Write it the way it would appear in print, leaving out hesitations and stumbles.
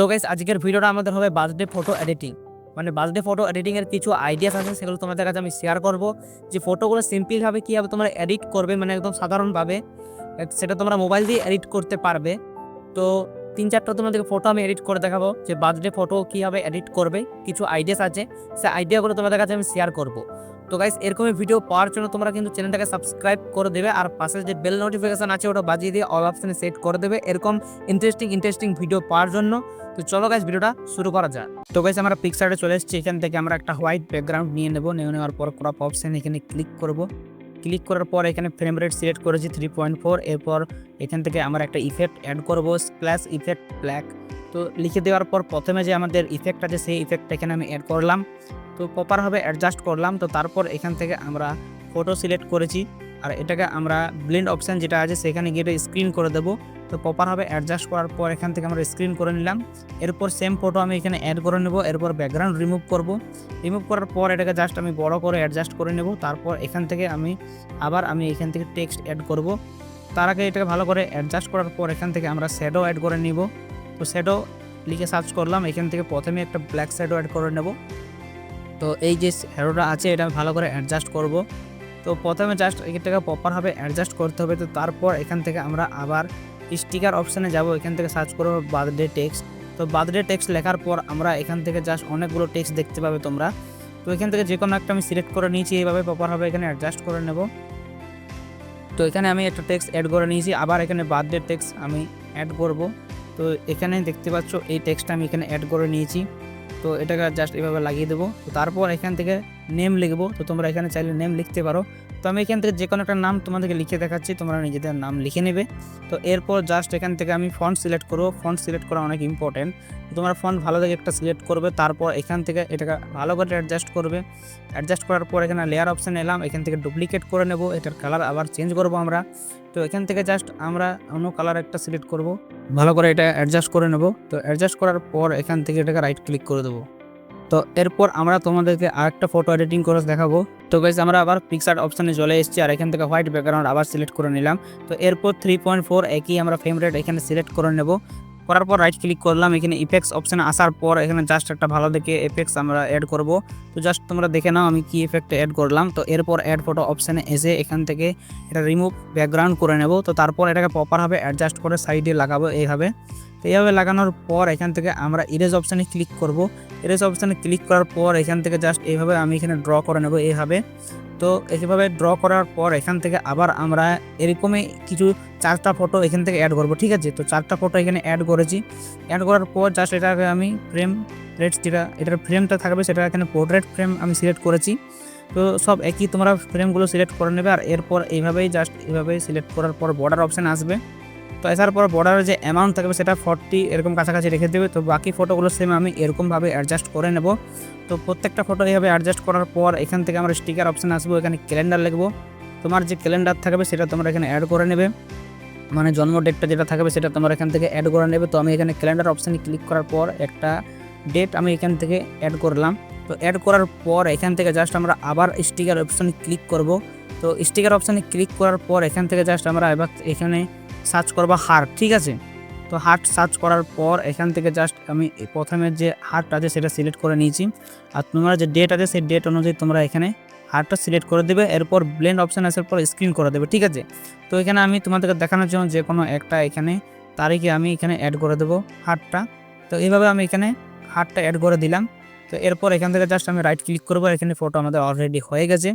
তো গাইস আজকের ভিডিওটা আমাদের হবে বার্থডে ফটো এডিটিং। মানে বার্থডে ফটো এডিটিং এর কিছু আইডিয়াস আছে, সেগুলো তোমাদের কাছে আমি শেয়ার করব। যে ফটোগুলো সিম্পল ভাবে কিভাবে তোমরা এডিট করবে, মানে একদম সাধারণভাবে সেটা তোমরা মোবাইল দিয়ে এডিট করতে পারবে। তো 3-4টা তোমাদেরকে ফটো আমি এডিট করে দেখাবো, যে বার্থডে ফটো কীভাবে এডিট করবে। কিছু আইডিয়াস আছে, সেই আইডিয়াগুলো তোমাদের কাছে আমি শেয়ার করব। তো গাইস এরকমই ভিডিও পাওয়ার জন্য তোমরা কিন্তু চ্যানেলটাকে সাবস্ক্রাইব করে দেবে, আর পাশে যে বেল নোটিফিকেশন আছে ওটা বাজিয়ে দিয়ে অল অপশনে সেট করে দেবে এরকম ইন্টারেস্টিং ভিডিও পাওয়ার জন্য। তো চলো গাইস ভিডিওটা শুরু করা যাক। তো গাইস আমরা পিকচারে চলে এসেছি, এখান থেকে আমরা একটা হোয়াইট ব্যাকগ্রাউন্ড নিয়ে নেওয়ার পর ক্রপ অপশন এখানে ক্লিক করব। ক্লিক করার পর এখানে ফ্রেম রেট সিলেক্ট করেছি 3.4। এরপর এখান থেকে আমরা একটা ইফেক্ট অ্যাড করব, স্প্ল্যাশ ইফেক্ট ব্ল্যাক। তো লিখে দেওয়ার পর প্রথমে যে আমাদের ইফেক্ট আছে সেই ইফেক্টটা এখানে আমি অ্যাড করলাম। তো প্রপারভাবে অ্যাডজাস্ট করলাম। তো তারপর এখান থেকে আমরা ফটো সিলেক্ট করেছি, আর এটাকে আমরা ব্লেন্ড অপশান যেটা আছে সেখানে গিয়ে স্ক্রিন করে দেবো। তো প্রপারভাবে অ্যাডজাস্ট করার পর এখান থেকে আমরা স্ক্রিন করে নিলাম। এরপর সেম ফটো আমি এখানে অ্যাড করে নেব। এরপর ব্যাকগ্রাউন্ড রিমুভ করব। রিমুভ করার পর এটাকে জাস্ট আমি বড় করে অ্যাডজাস্ট করে নেব। তারপর এখান থেকে আমি এখান থেকে টেক্সট অ্যাড করব। তার আগে এটাকে ভালো করে অ্যাডজাস্ট করার পর এখান থেকে আমরা শ্যাডো অ্যাড করে নিব। তো শ্যাডো লিখে সার্চ করলাম, এখান থেকে প্রথমে একটা ব্ল্যাক শ্যাডো অ্যাড করে নেব। তো এই যে শ্যাডোটা আছে এটা ভালো করে অ্যাডজাস্ট করব। তো প্রথমে জাস্ট এটাকে প্রপারভাবে অ্যাডজাস্ট করতে হবে। তো তারপর এখান থেকে আমরা আবার স্টিকার অপশানে যাব, এখান থেকে সার্চ করব বার্থডে টেক্সট। তো বার্থডে টেক্সট লেখার পর আমরা এখান থেকে জাস্ট অনেকগুলো টেক্সট দেখতে পাবে তোমরা। তো এখান থেকে যে কোনো একটা আমি সিলেক্ট করে নিয়েছি, এইভাবে প্রপারভাবে এখানে অ্যাডজাস্ট করে নেব। তো এখানে আমি একটা টেক্সট অ্যাড করে নিয়েছি, আবার এখানে বার্থডে টেক্সট আমি অ্যাড করব। তো এখানে দেখতে পাচ্ছ এই টেক্সটটা আমি এখানে অ্যাড করে নিয়েছি। তো এটাকে জাস্ট এভাবে লাগিয়ে দেবো। তো তারপর এখান থেকে নেম লিখবো। তো তোমরা এখানে চাইলে নেম লিখতে পারো। তো আমি এখান থেকে যে কোনো একটা নাম তোমাদেরকে লিখে দেখাচ্ছি, তোমরা নিজেদের নাম লিখে নেবে। তো এরপর জাস্ট এখান থেকে আমি ফন্ট সিলেক্ট করবো। ফন্ট সিলেক্ট করা অনেক ইম্পর্টেন্ট। তোমরা ফন্ট ভালো থেকে একটা সিলেক্ট করবে, তারপর এখান থেকে এটাকে ভালো করে অ্যাডজাস্ট করবে। অ্যাডজাস্ট করার পর এখানে লেয়ার অপশান এলাম, এখান থেকে ডুপ্লিকেট করে নেব। এটার কালার আবার চেঞ্জ করব আমরা। তো এখান থেকে জাস্ট আমরা অন্য কালার একটা সিলেক্ট করব, ভালো করে এটা অ্যাডজাস্ট করে নেব। তো অ্যাডজাস্ট করার পর এখান থেকে এটাকে রাইট ক্লিক করে দেবো। তো এরপর আমরা তোমাদেরকে আরেকটা ফটো এডিটিং করে দেখাবো। তো গাইস আমরা আবার পিকচার অপশানে চলে এসেছি, আর এখান থেকে হোয়াইট ব্যাকগ্রাউন্ড আবার সিলেক্ট করে নিলাম। তো এরপর 3.4 একই আমরা ফ্রেম রেট এখানে সিলেক্ট করে নেব। করার পর রাইট ক্লিক করলাম, এখানে ইফেক্টস অপশানে আসার পর এখানে জাস্ট একটা ভালো দেখে এফেক্টস আমরা অ্যাড করব। তো জাস্ট তোমরা দেখে নাও আমি কি এফেক্ট অ্যাড করলাম। তো এরপর অ্যাড ফটো অপশানে এসে এখান থেকে এটা রিমুভ ব্যাকগ্রাউন্ড করে নেব। তো তারপর এটাকে প্রপারভাবে অ্যাডজাস্ট করে সাইডে লাগাবো এইভাবে। তো এইভাবে লাগানোর পর এখান থেকে আমরা ইরেজ অপশানে ক্লিক করব। ইরেজ অপশানে ক্লিক করার পর এখান থেকে জাস্ট এইভাবে আমি এখানে ড্র করে নেব এইভাবে। তো এইভাবে ড্র করার পর এখান থেকে আবার আমরা এরকমই কিছু 4টা ফটো এখান থেকে অ্যাড করব, ঠিক আছে। তো 4টা ফটো এখানে অ্যাড করেছি। অ্যাড করার পর জাস্ট এটাকে আমি ফ্রেম রেট যেটা এটার ফ্রেমটা থাকবে সেটা এখানে পোর্ট্রেট ফ্রেম আমি সিলেক্ট করেছি। তো সব একই তোমরা ফ্রেমগুলো সিলেক্ট করে নেবে। আর এরপর এইভাবেই জাস্ট এইভাবেই সিলেক্ট করার পর বর্ডার অপশান আসবে। তো আসার পর বর্ডারের যে অ্যামাউন্ট থাকবে সেটা 40 এরকম কাছাকাছি রেখে দেবে। তো বাকি ফটোগুলো সেম আমি এরকমভাবে অ্যাডজাস্ট করে নেব। তো প্রত্যেকটা ফটো এইভাবে অ্যাডজাস্ট করার পর এখান থেকে আমরা স্টিকার অপশান আসবো, এখানে ক্যালেন্ডার লিখবো। তোমার যে ক্যালেন্ডার থাকবে সেটা তোমরা এখানে অ্যাড করে নেবে, মানে জন্ম ডেটটা যেটা থাকবে সেটা তোমরা এখান থেকে অ্যাড করে নেবে। তো আমি এখানে ক্যালেন্ডার অপশানে ক্লিক করার পর একটা ডেট আমি এখান থেকে অ্যাড করলাম। তো অ্যাড করার পর এখান থেকে জাস্ট আমরা আবার স্টিকার অপশানে ক্লিক করব। তো স্টিকার অপশানে ক্লিক করার পর এখান থেকে জাস্ট আমরা এবার এখানে সার্চ করবো হার্ট, ঠিক আছে। তো হার্ট সার্চ করার পর এখান থেকে জাস্ট আমি প্রথমে যে হার্ট আছে সেটা সিলেক্ট করে নিয়েছি। আর তোমার যে ডেট আছে সেই ডেট অনুযায়ী তোমরা এখানে হার্টটা সিলেক্ট করে দেবে। এরপর ব্লেন্ড অপশান আসার পর স্ক্রিন করে দেবে, ঠিক আছে। তো এখানে আমি তোমাদেরকে দেখানোর জন্য যে কোনো একটা এখানে তারিখে আমি এখানে অ্যাড করে দেবো হার্টটা। তো এইভাবে আমি এখানে হার্টটা অ্যাড করে দিলাম। তো এরপর এখান থেকে জাস্ট আমি রাইট ক্লিক করবো, এখানে ফটো আমাদের অলরেডি হয়ে গেছে।